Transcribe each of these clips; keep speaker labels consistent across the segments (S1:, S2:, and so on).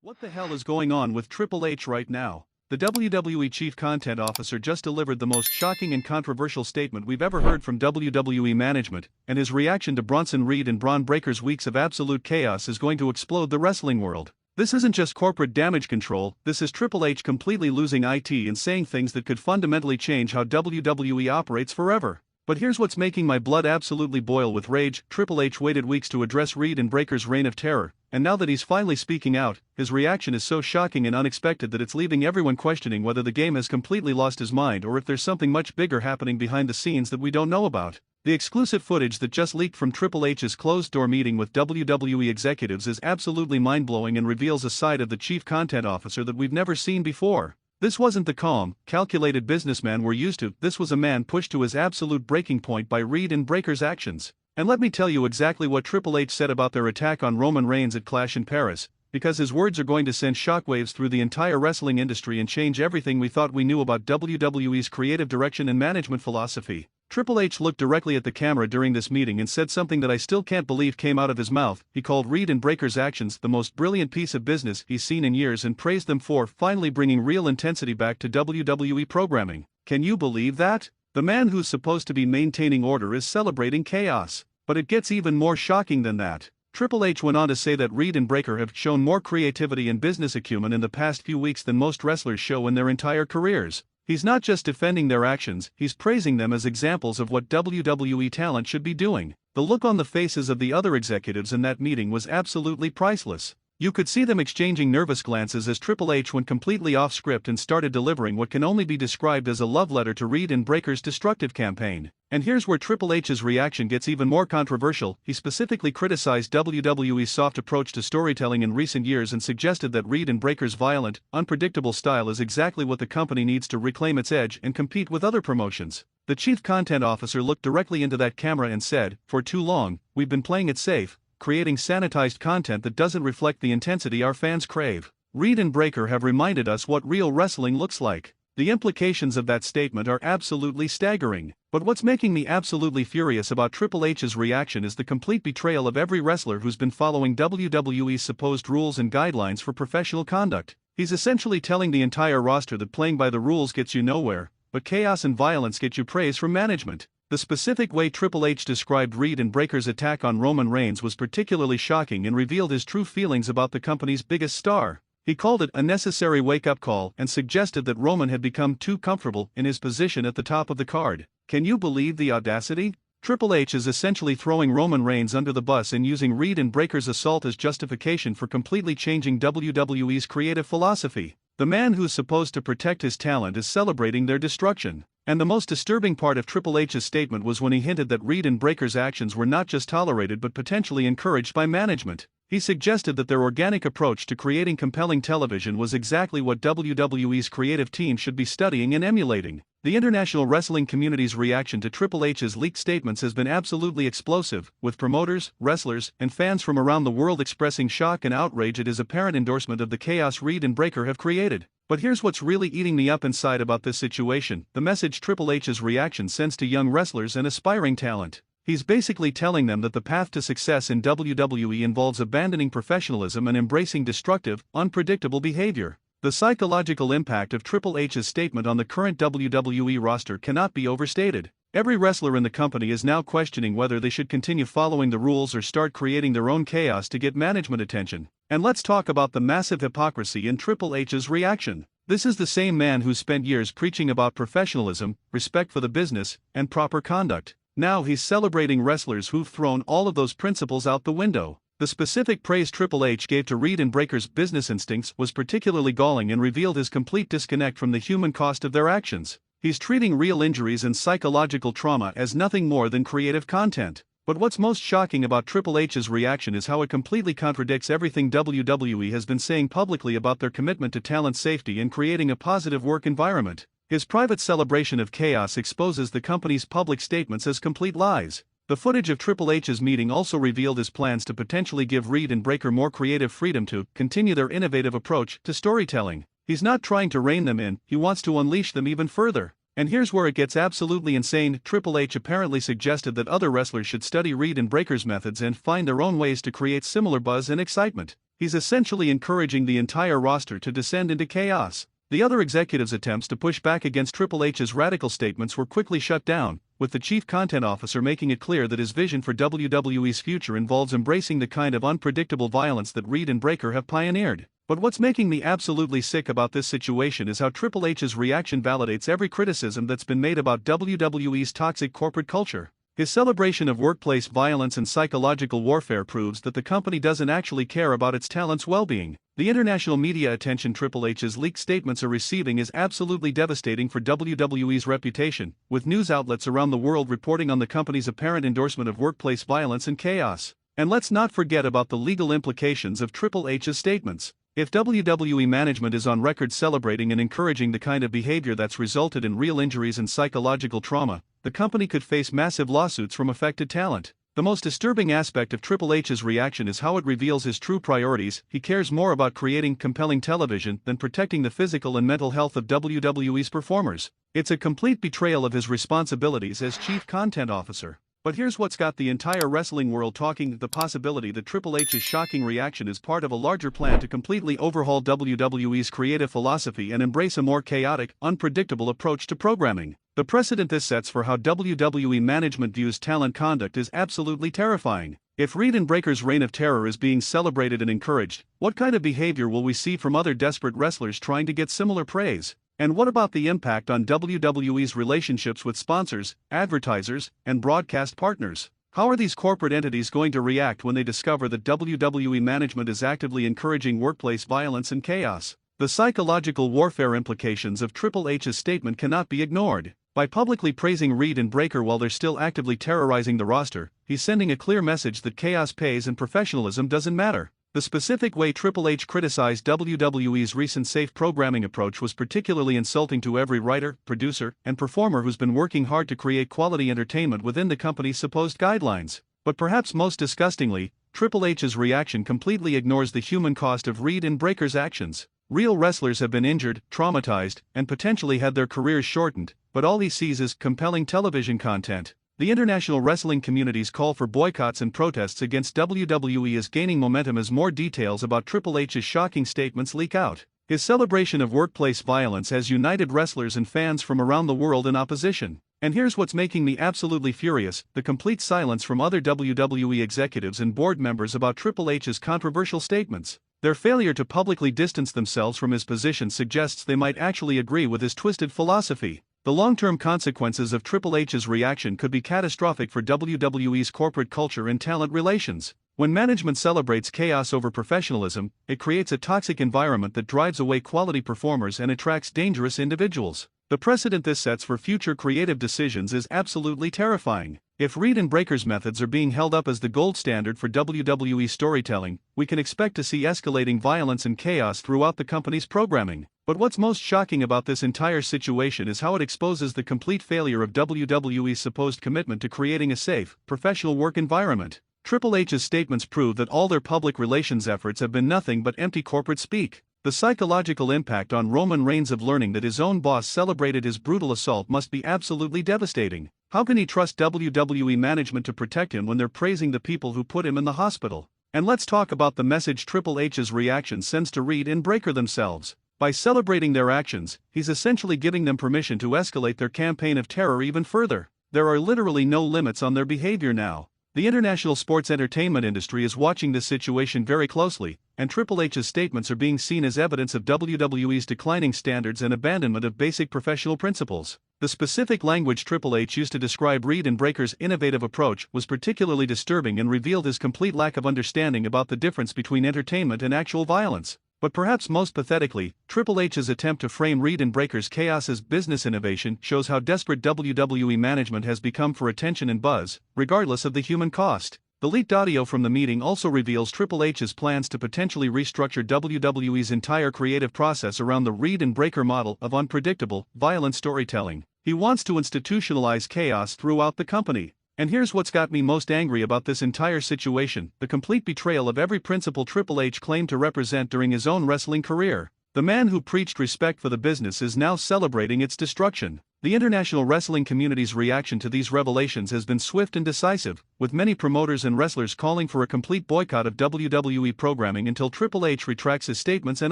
S1: What the hell is going on with Triple H right now? The WWE Chief Content Officer just delivered the most shocking and controversial statement we've ever heard from WWE management, and his reaction to Bronson Reed and Bron Breakker's weeks of absolute chaos is going to explode the wrestling world. This isn't just corporate damage control, this is Triple H completely losing it and saying things that could fundamentally change how WWE operates forever. But here's what's making my blood absolutely boil with rage. Triple H waited weeks to address Reed and Breakker's reign of terror, and now that he's finally speaking out, his reaction is so shocking and unexpected that it's leaving everyone questioning whether the game has completely lost his mind or if there's something much bigger happening behind the scenes that we don't know about. The exclusive footage that just leaked from Triple H's closed-door meeting with WWE executives is absolutely mind-blowing and reveals a side of the Chief Content Officer that we've never seen before. This wasn't the calm, calculated businessman we're used to, this was a man pushed to his absolute breaking point by Reed and Breakker's actions. And let me tell you exactly what Triple H said about their attack on Roman Reigns at Clash in Paris, because his words are going to send shockwaves through the entire wrestling industry and change everything we thought we knew about WWE's creative direction and management philosophy. Triple H looked directly at the camera during this meeting and said something that I still can't believe came out of his mouth. He called Reed and Breakker's actions the most brilliant piece of business he's seen in years and praised them for finally bringing real intensity back to WWE programming. Can you believe that? The man who's supposed to be maintaining order is celebrating chaos. But it gets even more shocking than that. Triple H went on to say that Reed and Breakker have shown more creativity and business acumen in the past few weeks than most wrestlers show in their entire careers. He's not just defending their actions, he's praising them as examples of what WWE talent should be doing. The look on the faces of the other executives in that meeting was absolutely priceless. You could see them exchanging nervous glances as Triple H went completely off script and started delivering what can only be described as a love letter to Reed and Breakker's destructive campaign. And here's where Triple H's reaction gets even more controversial. He specifically criticized WWE's soft approach to storytelling in recent years and suggested that Reed and Breakker's violent, unpredictable style is exactly what the company needs to reclaim its edge and compete with other promotions. The Chief Content Officer looked directly into that camera and said, "For too long, we've been playing it safe, creating sanitized content that doesn't reflect the intensity our fans crave. Reed and Breakker have reminded us what real wrestling looks like." The implications of that statement are absolutely staggering. But what's making me absolutely furious about Triple H's reaction is the complete betrayal of every wrestler who's been following WWE's supposed rules and guidelines for professional conduct. He's essentially telling the entire roster that playing by the rules gets you nowhere, but chaos and violence get you praise from management. The specific way Triple H described Reed and Breakker's attack on Roman Reigns was particularly shocking and revealed his true feelings about the company's biggest star. He called it a necessary wake-up call and suggested that Roman had become too comfortable in his position at the top of the card. Can you believe the audacity? Triple H is essentially throwing Roman Reigns under the bus and using Reed and Breakker's assault as justification for completely changing WWE's creative philosophy. The man who's supposed to protect his talent is celebrating their destruction. And the most disturbing part of Triple H's statement was when he hinted that Reed and Breakker's actions were not just tolerated but potentially encouraged by management. He suggested that their organic approach to creating compelling television was exactly what WWE's creative team should be studying and emulating. The international wrestling community's reaction to Triple H's leaked statements has been absolutely explosive, with promoters, wrestlers, and fans from around the world expressing shock and outrage at his apparent endorsement of the chaos Reed and Breakker have created. But here's what's really eating me up inside about this situation: the message Triple H's reaction sends to young wrestlers and aspiring talent. He's basically telling them that the path to success in WWE involves abandoning professionalism and embracing destructive, unpredictable behavior. The psychological impact of Triple H's statement on the current WWE roster cannot be overstated. Every wrestler in the company is now questioning whether they should continue following the rules or start creating their own chaos to get management attention. And let's talk about the massive hypocrisy in Triple H's reaction. This is the same man who spent years preaching about professionalism, respect for the business, and proper conduct. Now he's celebrating wrestlers who've thrown all of those principles out the window. The specific praise Triple H gave to Reed and Breakker's business instincts was particularly galling and revealed his complete disconnect from the human cost of their actions. He's treating real injuries and psychological trauma as nothing more than creative content. But what's most shocking about Triple H's reaction is how it completely contradicts everything WWE has been saying publicly about their commitment to talent safety and creating a positive work environment. His private celebration of chaos exposes the company's public statements as complete lies. The footage of Triple H's meeting also revealed his plans to potentially give Reed and Breakker more creative freedom to continue their innovative approach to storytelling. He's not trying to rein them in, he wants to unleash them even further. And here's where it gets absolutely insane. Triple H apparently suggested that other wrestlers should study Reed and Breakker's methods and find their own ways to create similar buzz and excitement. he's essentially encouraging the entire roster to descend into chaos. The other executives' attempts to push back against Triple H's radical statements were quickly shut down, with the chief content officer making it clear that his vision for WWE's future involves embracing the kind of unpredictable violence that Reed and Breakker have pioneered. But what's making me absolutely sick about this situation is how Triple H's reaction validates every criticism that's been made about WWE's toxic corporate culture. His celebration of workplace violence and psychological warfare proves that the company doesn't actually care about its talent's well-being. The international media attention Triple H's leaked statements are receiving is absolutely devastating for WWE's reputation, with news outlets around the world reporting on the company's apparent endorsement of workplace violence and chaos. And let's not forget about the legal implications of Triple H's statements. If WWE management is on record celebrating and encouraging the kind of behavior that's resulted in real injuries and psychological trauma, the company could face massive lawsuits from affected talent. The most disturbing aspect of Triple H's reaction is how it reveals his true priorities. He cares more about creating compelling television than protecting the physical and mental health of WWE's performers. It's a complete betrayal of his responsibilities as chief content officer. But here's what's got the entire wrestling world talking: the possibility that Triple H's shocking reaction is part of a larger plan to completely overhaul WWE's creative philosophy and embrace a more chaotic, unpredictable approach to programming. The precedent this sets for how WWE management views talent conduct is absolutely terrifying. If Reed and Breakker's reign of terror is being celebrated and encouraged, what kind of behavior will we see from other desperate wrestlers trying to get similar praise? And what about the impact on WWE's relationships with sponsors, advertisers, and broadcast partners? How are these corporate entities going to react when they discover that WWE management is actively encouraging workplace violence and chaos? The psychological warfare implications of Triple H's statement cannot be ignored. By publicly praising Reed and Breakker while they're still actively terrorizing the roster, he's sending a clear message that chaos pays and professionalism doesn't matter. The specific way Triple H criticized WWE's recent safe programming approach was particularly insulting to every writer, producer, and performer who's been working hard to create quality entertainment within the company's supposed guidelines. But perhaps most disgustingly, Triple H's reaction completely ignores the human cost of Reed and Breakker's actions. Real wrestlers have been injured, traumatized, and potentially had their careers shortened, but all he sees is compelling television content. The international wrestling community's call for boycotts and protests against WWE is gaining momentum as more details about Triple H's shocking statements leak out. His celebration of workplace violence has united wrestlers and fans from around the world in opposition. And here's what's making me absolutely furious: the complete silence from other WWE executives and board members about Triple H's controversial statements. Their failure to publicly distance themselves from his position suggests they might actually agree with his twisted philosophy. The long-term consequences of Triple H's reaction could be catastrophic for WWE's corporate culture and talent relations. When management celebrates chaos over professionalism, it creates a toxic environment that drives away quality performers and attracts dangerous individuals. The precedent this sets for future creative decisions is absolutely terrifying. If Reed and Breakker's methods are being held up as the gold standard for WWE storytelling, we can expect to see escalating violence and chaos throughout the company's programming. But what's most shocking about this entire situation is how it exposes the complete failure of WWE's supposed commitment to creating a safe, professional work environment. Triple H's statements prove that all their public relations efforts have been nothing but empty corporate speak. The psychological impact on Roman Reigns of learning that his own boss celebrated his brutal assault must be absolutely devastating. How can he trust WWE management to protect him when they're praising the people who put him in the hospital? And let's talk about the message Triple H's reaction sends to Reed and Breakker themselves. By celebrating their actions, he's essentially giving them permission to escalate their campaign of terror even further. There are literally no limits on their behavior now. The international sports entertainment industry is watching this situation very closely, and Triple H's statements are being seen as evidence of WWE's declining standards and abandonment of basic professional principles. The specific language Triple H used to describe Reed and Breakker's innovative approach was particularly disturbing and revealed his complete lack of understanding about the difference between entertainment and actual violence. But perhaps most pathetically, Triple H's attempt to frame Reed and Breakker's chaos as business innovation shows how desperate WWE management has become for attention and buzz, regardless of the human cost. The leaked audio from the meeting also reveals Triple H's plans to potentially restructure WWE's entire creative process around the Reed and Breakker model of unpredictable, violent storytelling. He wants to institutionalize chaos throughout the company. And here's what's got me most angry about this entire situation: the complete betrayal of every principle Triple H claimed to represent during his own wrestling career. The man who preached respect for the business is now celebrating its destruction. The international wrestling community's reaction to these revelations has been swift and decisive, with many promoters and wrestlers calling for a complete boycott of WWE programming until Triple H retracts his statements and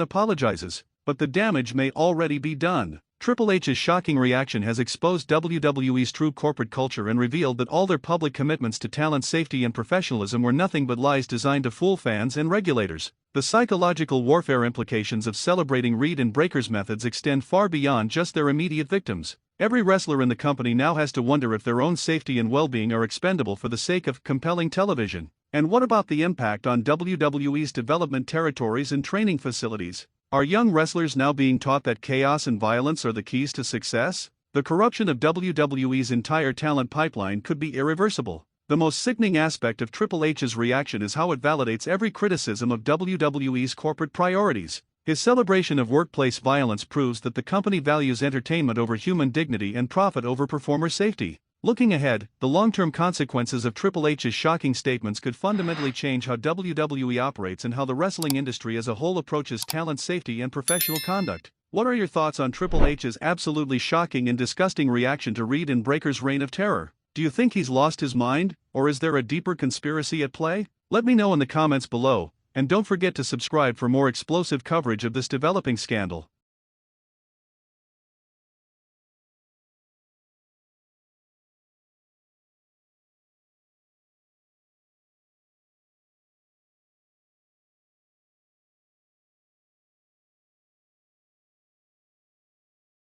S1: apologizes. But the damage may already be done. Triple H's shocking reaction has exposed WWE's true corporate culture and revealed that all their public commitments to talent safety and professionalism were nothing but lies designed to fool fans and regulators. The psychological warfare implications of celebrating Reed and Breaker's methods extend far beyond just their immediate victims. Every wrestler in the company now has to wonder if their own safety and well-being are expendable for the sake of compelling television. And what about the impact on WWE's development territories and training facilities? Are young wrestlers now being taught that chaos and violence are the keys to success? The corruption of WWE's entire talent pipeline could be irreversible. The most sickening aspect of Triple H's reaction is how it validates every criticism of WWE's corporate priorities. His celebration of workplace violence proves that the company values entertainment over human dignity and profit over performer safety. Looking ahead, the long-term consequences of Triple H's shocking statements could fundamentally change how WWE operates and how the wrestling industry as a whole approaches talent safety and professional conduct. What are your thoughts on Triple H's absolutely shocking and disgusting reaction to Reed and Breaker's reign of terror? Do you think he's lost his mind, or is there a deeper conspiracy at play? Let me know in the comments below, and don't forget to subscribe for more explosive coverage of this developing scandal.